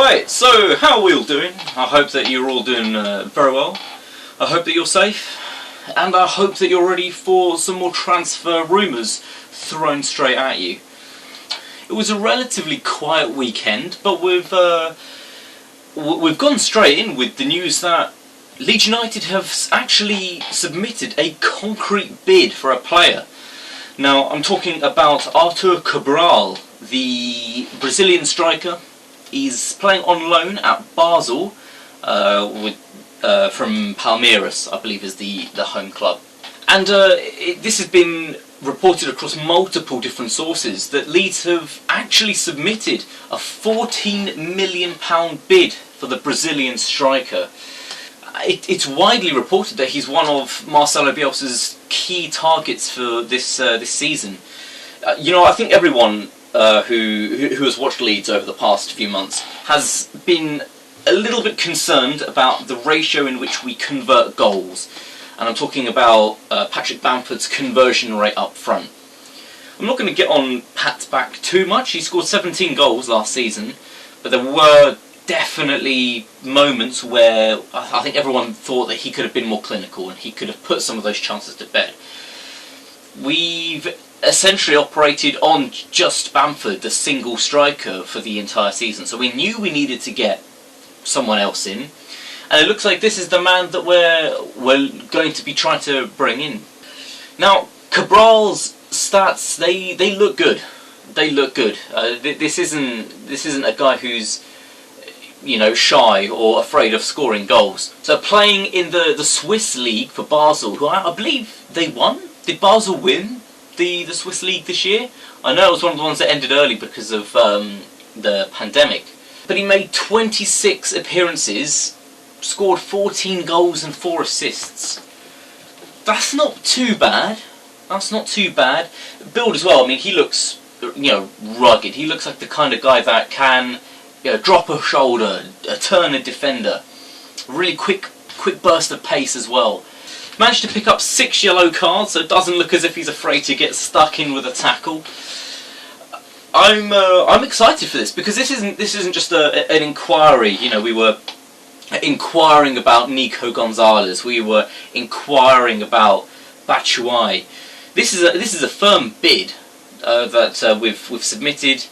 Right, so how are we all doing? I hope that you're all doing very well. I hope that you're safe, and I hope that you're ready for some more transfer rumours thrown straight at you. It was a relatively quiet weekend, but we've gone straight in with the news that Leeds United have actually submitted a concrete bid for a player. Now, I'm talking about Arthur Cabral, the Brazilian striker. He's playing on loan at Basel from Palmeiras, I believe is the home club. And this has been reported across multiple different sources that Leeds have actually submitted a £14 million bid for the Brazilian striker. It's widely reported that he's one of Marcelo Bielsa's key targets for this season. I think everyone who has watched Leeds over the past few months has been a little bit concerned about the ratio in which we convert goals. And I'm talking about Patrick Bamford's conversion rate up front. I'm not going to get on Pat's back too much. He scored 17 goals last season, but there were definitely moments where I think everyone thought that he could have been more clinical and he could have put some of those chances to bed. We've essentially operated on just Bamford, the single striker, for the entire season, so we knew we needed to get someone else in, and it looks like this is the man that we're going to be trying to bring in. Now, Cabral's stats, they look good. They look good. This isn't a guy who's shy or afraid of scoring goals. So playing in the Swiss league for Basel, who I believe they won. Did Basel win the Swiss league this year? I know it was one of the ones that ended early because of the pandemic. But he made 26 appearances, scored 14 goals and 4 assists. That's not too bad. That's not too bad. Build as well. I mean, he looks rugged. He looks like the kind of guy that can drop a shoulder, turn a defender. Really quick burst of pace as well. Managed to pick up 6 yellow cards, so it doesn't look as if he's afraid to get stuck in with a tackle. I'm excited for this because this isn't just an inquiry. We were inquiring about Nico Gonzalez. We were inquiring about Batshuayi. This is a firm bid that we've submitted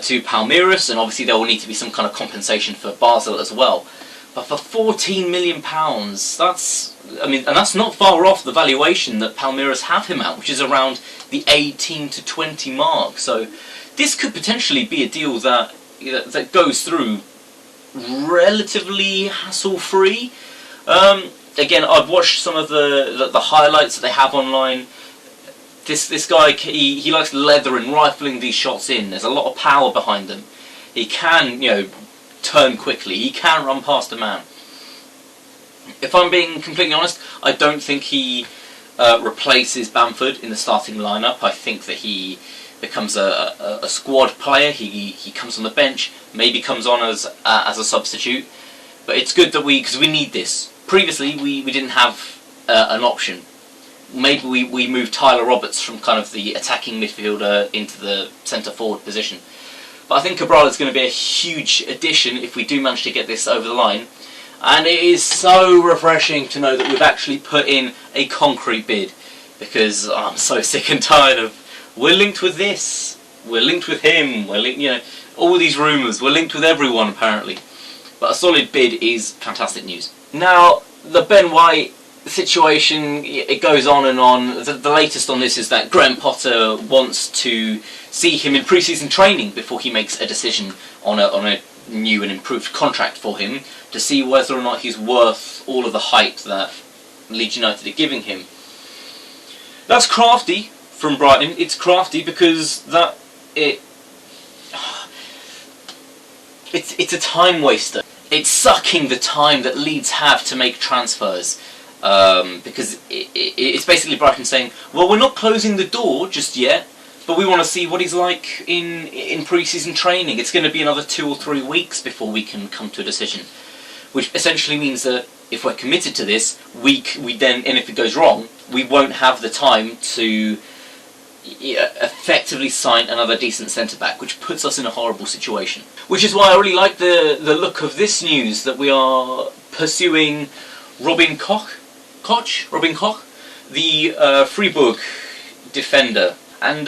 to Palmeiras, and obviously there will need to be some kind of compensation for Basel as well. But for £14 million, that's not far off the valuation that Palmeiras have him at, which is around the 18 to 20 mark. So this could potentially be a deal that goes through relatively hassle-free. Again, I've watched some of the highlights that they have online. This guy, he likes leather and rifling these shots in. There's a lot of power behind them. He can, turn quickly. He can run past a man. If I'm being completely honest, I don't think he replaces Bamford in the starting lineup. I think that he becomes a squad player. He comes on the bench, maybe comes on as a substitute. But it's good that because we need this. Previously, we didn't have an option. Maybe we moved Tyler Roberts from kind of the attacking midfielder into the centre forward position. But I think Cabral is going to be a huge addition if we do manage to get this over the line. And it is so refreshing to know that we've actually put in a concrete bid, because I'm so sick and tired of we're linked with this, we're linked with him, we're linked, all these rumours, we're linked with everyone apparently. But a solid bid is fantastic news. Now, the Ben White situation, it goes on and on. The latest on this is that Graham Potter wants to see him in pre-season training before he makes a decision on a new and improved contract for him, to see whether or not he's worth all of the hype that Leeds United are giving him. That's crafty from Brighton. It's crafty because it's a time waster. It's sucking the time that Leeds have to make transfers. Because it's basically Brighton saying, well, we're not closing the door just yet, but we want to see what he's like in pre-season training. It's going to be another 2 or 3 weeks before we can come to a decision, which essentially means that if we're committed to this, we then, and if it goes wrong, we won't have the time to effectively sign another decent centre-back, which puts us in a horrible situation. Which is why I really like the look of this news, that we are pursuing Robin Koch, the Freiburg defender, and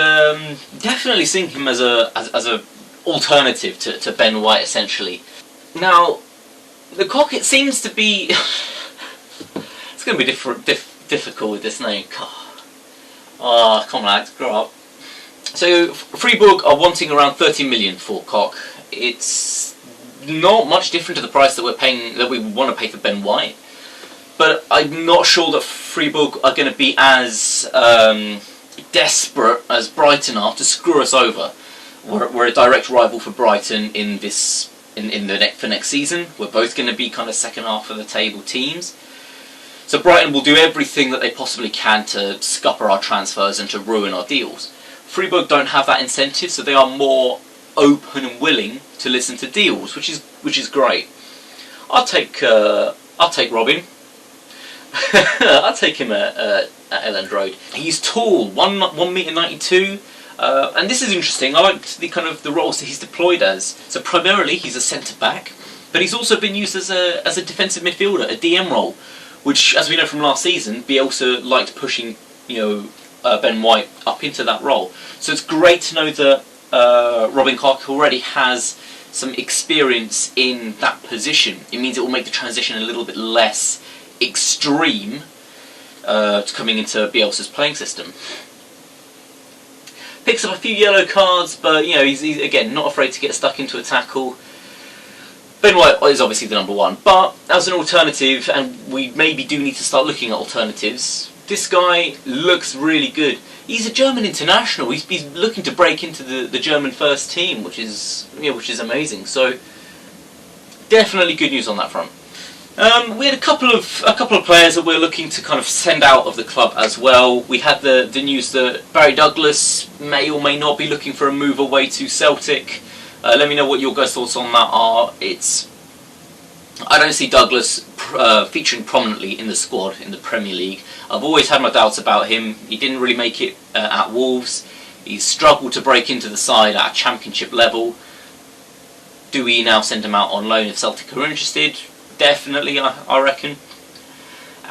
definitely seeing him as a alternative to Ben White, essentially. Now, the Koch, it seems to be it's going to be difficult with this name. Oh, come on, lads, grow up. So Freiburg are wanting around 30 million for Koch. It's not much different to the price that we're paying, that we want to pay for Ben White. But I'm not sure that Freiburg are going to be as desperate as Brighton are to screw us over. We're a direct rival for Brighton for next season. We're both going to be kind of second half of the table teams. So Brighton will do everything that they possibly can to scupper our transfers and to ruin our deals. Freiburg don't have that incentive, so they are more open and willing to listen to deals, which is great. I'll take Robin. I'll take him at Elland Road. He's tall, 1 meter 92, and this is interesting. I liked the roles that he's deployed as. So primarily he's a centre back, but he's also been used as a defensive midfielder, a DM role, which, as we know from last season, Bielsa liked pushing, Ben White up into that role. So it's great to know that Robin Koch already has some experience in that position. It means it will make the transition a little bit less extreme to coming into Bielsa's playing system. Picks up a few yellow cards, but he's again not afraid to get stuck into a tackle. Ben White is obviously the number one, but as an alternative, and we maybe do need to start looking at alternatives, this guy looks really good. He's a German international. He's looking to break into the German first team, which is amazing. So definitely good news on that front. We had a couple of players that we're looking to kind of send out of the club as well. We had the news that Barry Douglas may or may not be looking for a move away to Celtic. Let me know what your guys' thoughts on that are. I don't see Douglas featuring prominently in the squad in the Premier League. I've always had my doubts about him. He didn't really make it at Wolves. He's struggled to break into the side at a Championship level. Do we now send him out on loan if Celtic are interested? Definitely, I reckon.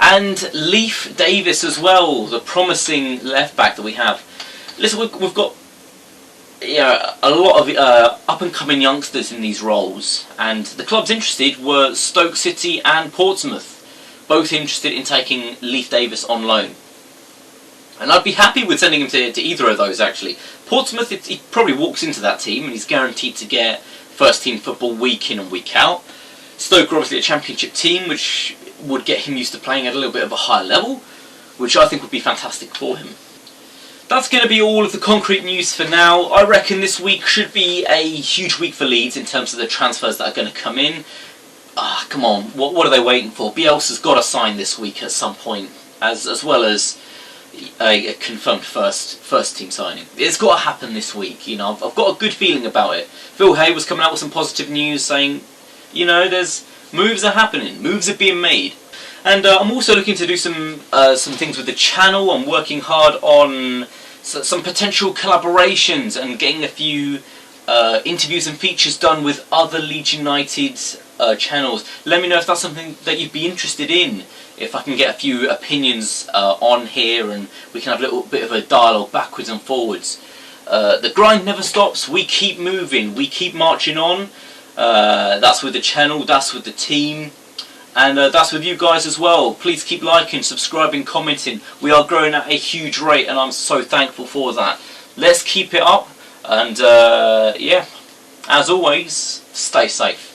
And Leif Davis as well, the promising left back that we have. Listen, we've got a lot of up-and-coming youngsters in these roles, and the clubs interested were Stoke City and Portsmouth, both interested in taking Leif Davis on loan. And I'd be happy with sending him to either of those, actually. Portsmouth, he probably walks into that team and he's guaranteed to get first-team football week in and week out. Stoke are obviously a Championship team, which would get him used to playing at a little bit of a higher level, which I think would be fantastic for him. That's going to be all of the concrete news for now. I reckon this week should be a huge week for Leeds in terms of the transfers that are going to come in. Come on, what are they waiting for? Bielsa's got to sign this week at some point, as well as a confirmed first team signing. It's got to happen this week. I've got a good feeling about it. Phil Hay was coming out with some positive news saying, there's moves are happening, moves are being made. And I'm also looking to do some things with the channel. I'm working hard on some potential collaborations and getting a few interviews and features done with other Leeds United channels. Let me know if that's something that you'd be interested in. If I can get a few opinions on here, and we can have a little bit of a dialogue backwards and forwards. The grind never stops. We keep moving. We keep marching on. That's with the channel. That's with the team. And that's with you guys as well. Please keep liking, subscribing, commenting. We are growing at a huge rate, and I'm so thankful for that. Let's keep it up. And as always, stay safe.